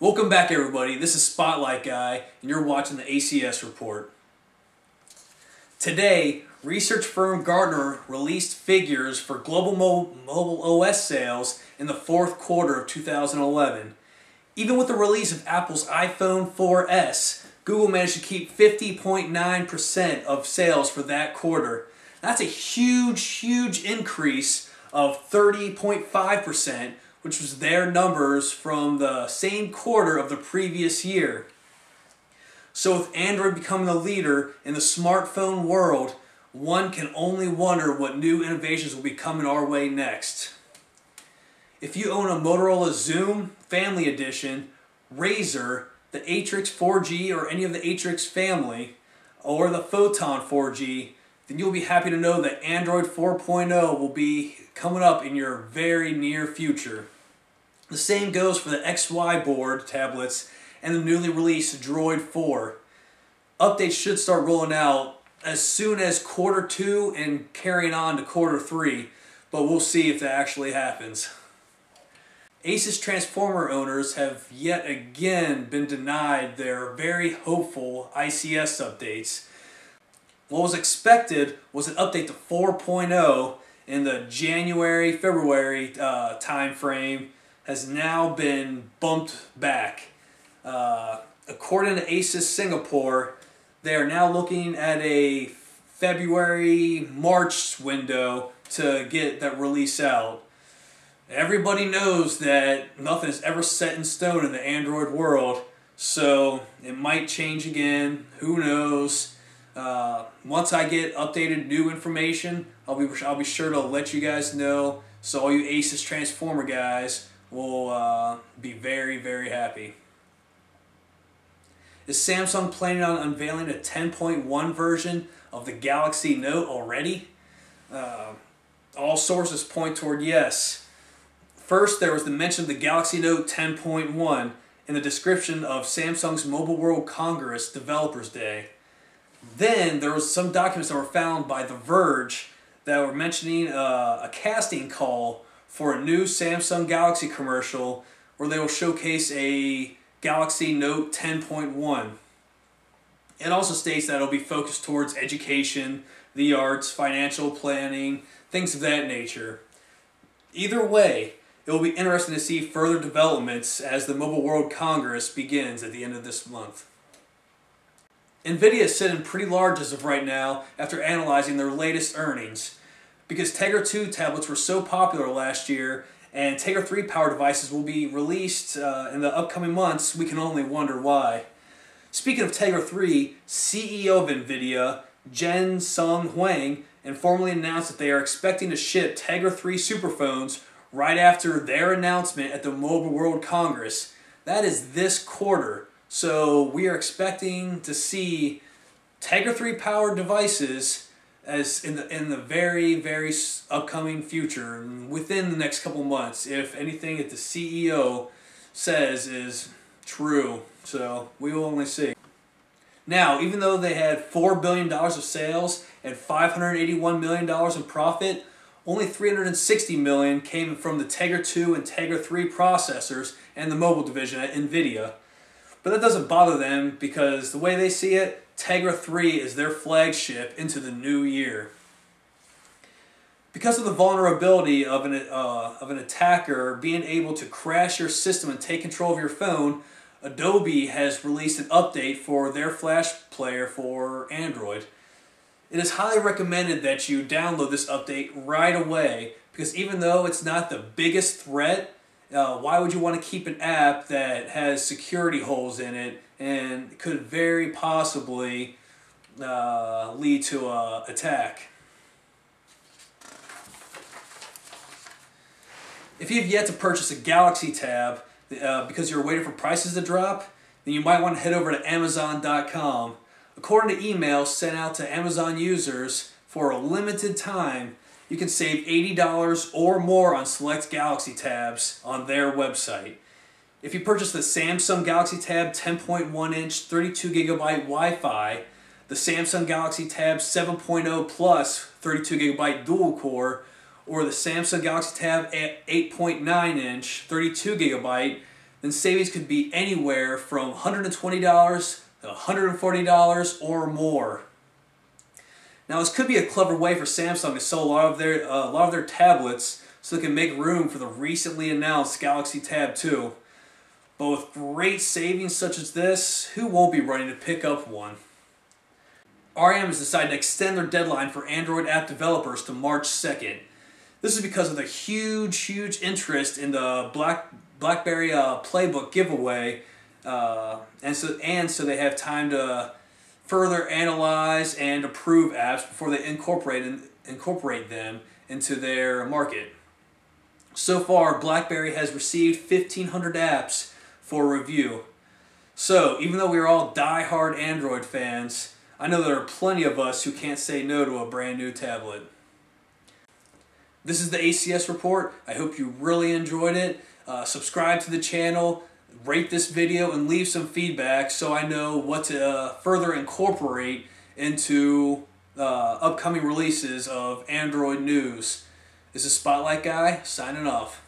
Welcome back, everybody. This is Spotlight Guy, and you're watching the ACS Report. Today, research firm Gartner released figures for global mobile OS sales in the fourth quarter of 2011. Even with the release of Apple's iPhone 4S, Google managed to keep 50.9% of sales for that quarter. That's a huge increase of 30.5%, which was their numbers from the same quarter of the previous year. So with Android becoming the leader in the smartphone world, one can only wonder what new innovations will be coming our way next. If you own a Motorola Xoom Family Edition, Razr, the Atrix 4G or any of the Atrix family, or the Photon 4G, then you'll be happy to know that Android 4.0 will be coming up in your very near future. The same goes for the XY board tablets and the newly released Droid 4. Updates should start rolling out as soon as quarter 2 and carrying on to quarter 3, but we'll see if that actually happens. ACES transformer owners have yet again been denied their very hopeful ICS updates. What was expected was an update to 4.0 in the January-February time frame has now been bumped back. According to ACES Singapore, they are now looking at a February-March window to get that release out. Everybody knows that nothing is ever set in stone in the Android world, so it might change again. Who knows? Once I get updated new information, I'll be sure to let you guys know. So all you ACES transformer guys will be very happy. Is Samsung planning on unveiling a 10.1 version of the Galaxy Note already? All sources point toward yes. First, there was the mention of the Galaxy Note 10.1 in the description of Samsung's Mobile World Congress Developers Day. Then there was some documents that were found by The Verge that were mentioning a casting call for a new Samsung Galaxy commercial where they will showcase a Galaxy Note 10.1. It also states that it will be focused towards education, the arts, financial planning, things of that nature. Either way, it will be interesting to see further developments as the Mobile World Congress begins at the end of this month. Nvidia is sitting pretty large as of right now after analyzing their latest earnings. Because Tegra 2 tablets were so popular last year and Tegra 3 power devices will be released in the upcoming months, we can only wonder why. Speaking of Tegra 3, CEO of Nvidia, Jensen Huang, informally announced that they are expecting to ship Tegra 3 superphones right after their announcement at the Mobile World Congress. That is this quarter. So we are expecting to see Tegra 3 powered devices as in the very upcoming future, within the next couple months, if anything that the CEO says is true. So we will only see. Now, even though they had $4 billion of sales and $581 million in profit, only $360 million came from the Tegra 2 and Tegra 3 processors and the mobile division at Nvidia. But that doesn't bother them because the way they see it, Tegra 3 is their flagship into the new year. Because of the vulnerability of an attacker being able to crash your system and take control of your phone, Adobe has released an update for their Flash player for Android. It is highly recommended that you download this update right away because even though it's not the biggest threat, why would you want to keep an app that has security holes in it and could very possibly lead to an attack? If you've yet to purchase a Galaxy Tab because you're waiting for prices to drop, then you might want to head over to Amazon.com. According to emails sent out to Amazon users, for a limited time, you can save $80 or more on select Galaxy Tabs on their website. If you purchase the Samsung Galaxy Tab 10.1-inch 32GB Wi-Fi, the Samsung Galaxy Tab 7.0 Plus 32GB dual-core, or the Samsung Galaxy Tab 8.9-inch 32GB, then savings could be anywhere from $120 to $140 or more. Now, this could be a clever way for Samsung to sell a lot of their tablets so they can make room for the recently announced Galaxy Tab 2. But with great savings such as this, who won't be running to pick up one? RIM has decided to extend their deadline for Android app developers to March 2nd. This is because of the huge interest in the Blackberry Playbook giveaway, and so they have time to further analyze and approve apps before they incorporate them into their market. So far, Blackberry has received 1,500 apps for review. So, even though we are all die-hard Android fans, I know there are plenty of us who can't say no to a brand new tablet. This is the ACS Report. I hope you really enjoyed it. Subscribe to the channel, rate this video, and leave some feedback so I know what to further incorporate into upcoming releases of Android news. This is Spotlight Guy, signing off.